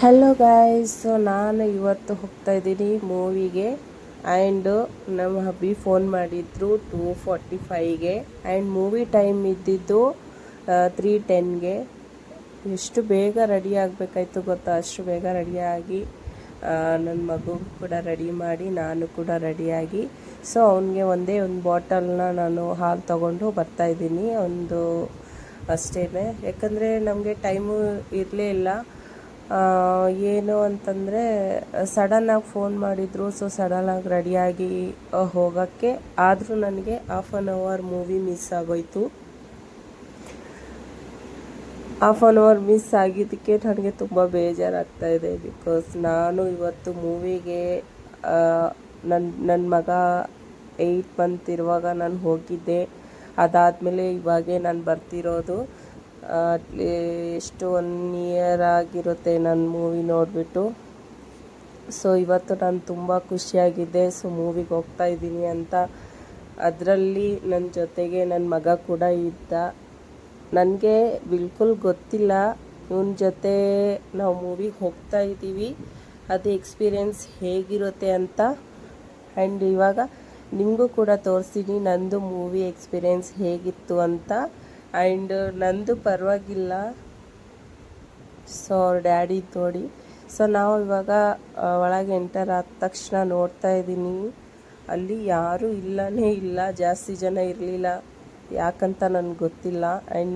Hello guys, so ನಾನು ಇವತ್ತು ಹೋಗ್ತಾ ಇದ್ದೀನಿ ಮೂವಿಗೆ. ಆ್ಯಂಡ್ ನಮ್ಮ ಹಬ್ಬಿ ಫೋನ್ ಮಾಡಿದ್ರು 2:45ಗೆ. ಆ್ಯಂಡ್ ಮೂವಿ ಟೈಮ್ ಇದ್ದಿದ್ದು 3:10ಗೆ. ಎಷ್ಟು ಬೇಗ ರೆಡಿ ಆಗಬೇಕಾಯ್ತು ಗೊತ್ತಾ? ಅಷ್ಟು ಬೇಗ ರೆಡಿಯಾಗಿ ನನ್ನ ಮಗು ಕೂಡ ರೆಡಿ ಮಾಡಿ ನಾನು ಕೂಡ ರೆಡಿಯಾಗಿ, ಸೊ ಅವನಿಗೆ ಒಂದೇ ಒಂದು ಬಾಟಲ್ನ ನಾನು ಹಾಲು ತೊಗೊಂಡು ಬರ್ತಾಯಿದ್ದೀನಿ. ಒಂದು ಅಷ್ಟೇ, ಯಾಕಂದರೆ ನಮಗೆ ಟೈಮು ಇರಲೇ ಇಲ್ಲ. ಏನು ಅಂತಂದರೆ ಸಡನ್ನಾಗಿ ಫೋನ್ ಮಾಡಿದರು. ಸೊ ಸಡನ್ನಾಗಿ ರೆಡಿಯಾಗಿ ಹೋಗೋಕ್ಕೆ ಆದರೂ ನನಗೆ 1/2 ಮೂವಿ ಮಿಸ್ ಆಗೋಯಿತು. 1/2 ಮಿಸ್ ಆಗಿದ್ದಕ್ಕೆ ನನಗೆ ತುಂಬ ಬೇಜಾರಾಗ್ತಾಯಿದೆ. ಬಿಕಾಸ್ ನಾನು ಇವತ್ತು ಮೂವಿಗೆ ನನ್ನ ಮಗ 8 ಮಂತ್ ಇರುವಾಗ ನಾನು ಹೋಗಿದ್ದೆ. ಅದಾದಮೇಲೆ ಇವಾಗೇ ನಾನು ಬರ್ತಿರೋದು. ಎಷ್ಟು 1 ಇಯರ್ ಆಗಿರುತ್ತೆ ನಾನು ಮೂವಿ ನೋಡಿಬಿಟ್ಟು. ಸೊ ಇವತ್ತು ನಾನು ತುಂಬ ಖುಷಿಯಾಗಿದ್ದೆ. ಸೊ ಮೂವಿಗೆ ಹೋಗ್ತಾ ಇದ್ದೀನಿ ಅಂತ. ಅದರಲ್ಲಿ ನನ್ನ ಜೊತೆಗೆ ನನ್ನ ಮಗ ಕೂಡ ಇದ್ದ. ನನಗೆ ಬಿಲ್ಕುಲ್ ಗೊತ್ತಿಲ್ಲ ಇವನ ಜೊತೆ ನಾವು ಮೂವಿಗೆ ಹೋಗ್ತಾ ಇದ್ದೀವಿ, ಅದು ಎಕ್ಸ್ಪೀರಿಯೆನ್ಸ್ ಹೇಗಿರುತ್ತೆ ಅಂತ. ಆ್ಯಂಡ್ ಇವಾಗ ನಿಮಗೂ ಕೂಡ ತೋರಿಸ್ತೀನಿ ನಂದು ಮೂವಿ ಎಕ್ಸ್ಪೀರಿಯೆನ್ಸ್ ಹೇಗಿತ್ತು ಅಂತ. ಆ್ಯಂಡ್ ನಂದು ಪರವಾಗಿಲ್ಲ. ಸೊ ಅವ್ರ ಡ್ಯಾಡಿ ನೋಡಿ. ಸೊ ನಾವು ಇವಾಗ ಒಳಗೆ ಎಂಟರ್ ಆದ ತಕ್ಷಣ ನೋಡ್ತಾ ಇದ್ದೀನಿ, ಅಲ್ಲಿ ಯಾರೂ ಇಲ್ಲನೇ ಇಲ್ಲ, ಜಾಸ್ತಿ ಜನ ಇರಲಿಲ್ಲ. ಯಾಕಂತ ನನಗೆ ಗೊತ್ತಿಲ್ಲ. ಆ್ಯಂಡ್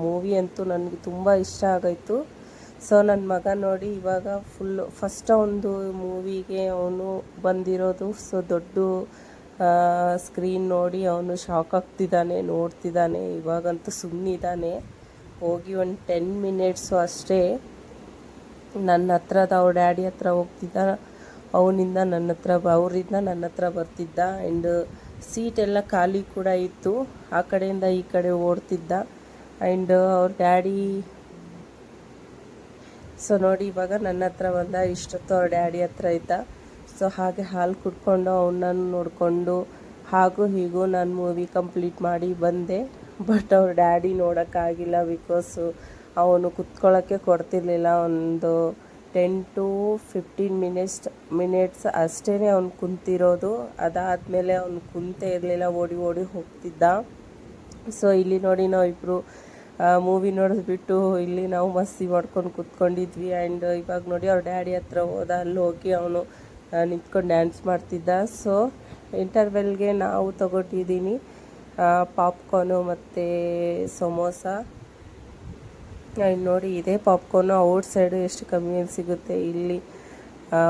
ಮೂವಿ ಅಂತೂ ನನಗೆ ತುಂಬ ಇಷ್ಟ ಆಗೋಯ್ತು. ಸೊ ನನ್ನ ಮಗ ನೋಡಿ ಇವಾಗ ಫಸ್ಟ್ ಒಂದು ಮೂವಿಗೆ ಅವನು ಬಂದಿರೋದು. ಸೊ ದೊಡ್ಡ ಸ್ಕ್ರೀನ್ ನೋಡಿ ಅವನು ಶಾಕ್ ಆಗ್ತಿದ್ದಾನೆ, ನೋಡ್ತಿದ್ದಾನೆ. ಇವಾಗಂತೂ ಸುಮ್ಮನಿದ್ದಾನೆ. ಹೋಗಿ ಒಂದು 10 ಮಿನಿಟ್ಸು ಅಷ್ಟೇ ನನ್ನ ಹತ್ರದ ಅವ್ರ ಡ್ಯಾಡಿ ಹತ್ರ ಹೋಗ್ತಿದ್ದ. ಅವರಿಂದ ನನ್ನ ಹತ್ರ ಬರ್ತಿದ್ದ. ಆ್ಯಂಡ್ ಸೀಟೆಲ್ಲ ಖಾಲಿ ಕೂಡ ಇತ್ತು, ಆ ಕಡೆಯಿಂದ ಈ ಕಡೆ ಓಡ್ತಿದ್ದ. ಆ್ಯಂಡ್ ಅವ್ರ ಡ್ಯಾಡಿ ಸೊ ನೋಡಿ ಇವಾಗ ನನ್ನ ಹತ್ರ ಬಂದ. ಇಷ್ಟೊತ್ತು ಅವ್ರ ಡ್ಯಾಡಿ ಹತ್ರ ಇದ್ದ. ಸೊ ಹಾಗೆ ಹಾಲು ಕುಡ್ಕೊಂಡು ಅವನನ್ನು ನೋಡಿಕೊಂಡು ಹಾಗೂ ಹೀಗೂ ನಾನು ಮೂವಿ ಕಂಪ್ಲೀಟ್ ಮಾಡಿ ಬಂದೆ. ಬಟ್ ಅವ್ರ ಡ್ಯಾಡಿ ನೋಡೋಕ್ಕಾಗಿಲ್ಲ. ಬಿಕಾಸು ಅವನು ಕುತ್ಕೊಳ್ಳೋಕ್ಕೆ ಕೊಡ್ತಿರ್ಲಿಲ್ಲ. ಒಂದು 10 to 15 ಮಿನಿಟ್ಸ್ ಅಷ್ಟೇ ಅವ್ನು ಕುಂತಿರೋದು. ಅದಾದಮೇಲೆ ಅವ್ನು ಕುಂತೇ ಇರಲಿಲ್ಲ, ಓಡಿ ಓಡಿ ಹೋಗ್ತಿದ್ದ. ಸೊ ಇಲ್ಲಿ ನೋಡಿ ನಾವಿಬ್ಬರು ಮೂವಿ ನೋಡಿದ್ಬಿಟ್ಟು ಇಲ್ಲಿ ನಾವು ಮಸ್ತಿ ಮಾಡ್ಕೊಂಡು ಕೂತ್ಕೊಂಡಿದ್ವಿ. ಆ್ಯಂಡ್ ಇವಾಗ ನೋಡಿ ಅವ್ರ ಡ್ಯಾಡಿ ಹತ್ರ ಹೋದ. ಅಲ್ಲಿ ಹೋಗಿ ಅವನು ನಿಂತ್ಕೊಂಡು ಡ್ಯಾನ್ಸ್ ಮಾಡ್ತಿದ್ದ. ಸೊ ಇಂಟರ್ವೆಲ್ಗೆ ನಾವು ತಗೊಟ್ಟಿದ್ದೀನಿ ಪಾಪ್ಕಾರ್ನು ಮತ್ತು ಸಮೋಸ. ನೋಡಿ ಇದೇ ಪಾಪ್ಕಾರ್ನು ಔಟ್ ಸೈಡು ಎಷ್ಟು ಕಮ್ಮಿಯಲ್ಲಿ ಸಿಗುತ್ತೆ. ಇಲ್ಲಿ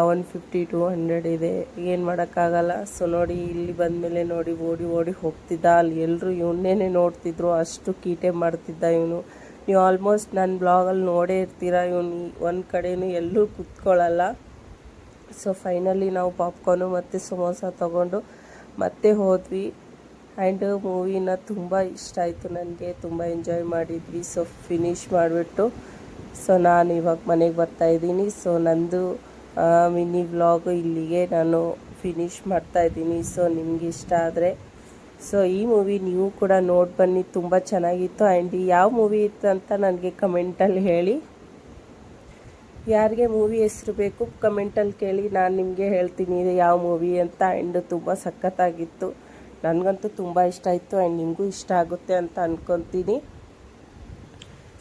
150 to 100 ಇದೆ, ಏನು ಮಾಡೋಕ್ಕಾಗಲ್ಲ. ಸೊ ನೋಡಿ ಇಲ್ಲಿ ಬಂದಮೇಲೆ ನೋಡಿ ಓಡಿ ಓಡಿ ಹೋಗ್ತಿದ್ದ. ಅಲ್ಲಿ ಎಲ್ಲರೂ ಇವನ್ನೇ ನೋಡ್ತಿದ್ರು, ಅಷ್ಟು ಕೀಟೆ ಮಾಡ್ತಿದ್ದ ಇವನು. ನೀವು ಆಲ್ಮೋಸ್ಟ್ ನನ್ನ ಬ್ಲಾಗಲ್ಲಿ ನೋಡೇ ಇರ್ತೀರ, ಇವನು ಒಂದು ಕಡೆಯೂ ಎಲ್ಲೂ ಕೂತ್ಕೊಳ್ಳಲ್ಲ. ಸೊ ಫೈನಲಿ ನಾವು ಪಾಪ್ಕಾರ್ನು ಮತ್ತು ಸಮೋಸ ತೊಗೊಂಡು ಮತ್ತೆ ಹೋದ್ವಿ. ಆ್ಯಂಡ್ ಮೂವಿನ ತುಂಬ ಇಷ್ಟ ಆಯಿತು ನನಗೆ, ತುಂಬ ಎಂಜಾಯ್ ಮಾಡಿದ್ವಿ. ಸೊ ಫಿನಿಷ್ ಮಾಡಿಬಿಟ್ಟು ಸೊ ನಾನು ಇವಾಗ ಮನೆಗೆ ಬರ್ತಾಯಿದ್ದೀನಿ. ಸೊ ನಂದು ಮಿನಿ ವ್ಲಾಗು ಇಲ್ಲಿಗೆ ನಾನು ಫಿನಿಷ್ ಮಾಡ್ತಾಯಿದ್ದೀನಿ. ಸೊ ನಿಮ್ಗೆ ಇಷ್ಟ ಆದರೆ ಸೊ ಈ ಮೂವಿ ನೀವು ಕೂಡ ನೋಡಿ ಬನ್ನಿ, ತುಂಬ ಚೆನ್ನಾಗಿತ್ತು. ಆ್ಯಂಡ್ ಯಾವ ಮೂವಿ ಇತ್ತು ಅಂತ ನನಗೆ ಕಮೆಂಟಲ್ಲಿ ಹೇಳಿ. ಯಾರಿಗೆ ಮೂವಿ ಹೆಸರು ಬೇಕು ಕಮೆಂಟಲ್ಲಿ ಕೇಳಿ, ನಾನು ನಿಮಗೆ ಹೇಳ್ತೀನಿ ಇದು ಯಾವ ಮೂವಿ ಅಂತ. ಆ್ಯಂಡ್ ತುಂಬ ಸಖತ್ತಾಗಿತ್ತು, ನನಗಂತೂ ತುಂಬ ಇಷ್ಟ ಆಯಿತು. ಆ್ಯಂಡ್ ನಿಮಗೂ ಇಷ್ಟ ಆಗುತ್ತೆ ಅಂತ ಅಂದ್ಕೊತೀನಿ.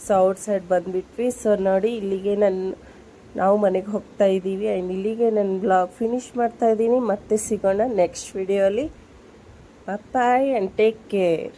ಸೊ ಔಟ್ ಸೈಡ್ ಬಂದುಬಿಟ್ವಿ. ಸೊ ನೋಡಿ ಇಲ್ಲಿಗೆ ನಾವು ಮನೆಗೆ ಹೋಗ್ತಾ ಇದ್ದೀವಿ. ಆ್ಯಂಡ್ ಇಲ್ಲಿಗೆ ನನ್ನ ಬ್ಲಾಗ್ ಫಿನಿಷ್ ಮಾಡ್ತಾಯಿದ್ದೀನಿ. ಮತ್ತೆ ಸಿಗೋಣ ನೆಕ್ಸ್ಟ್ ವಿಡಿಯೋಲಿ. Bye and take care.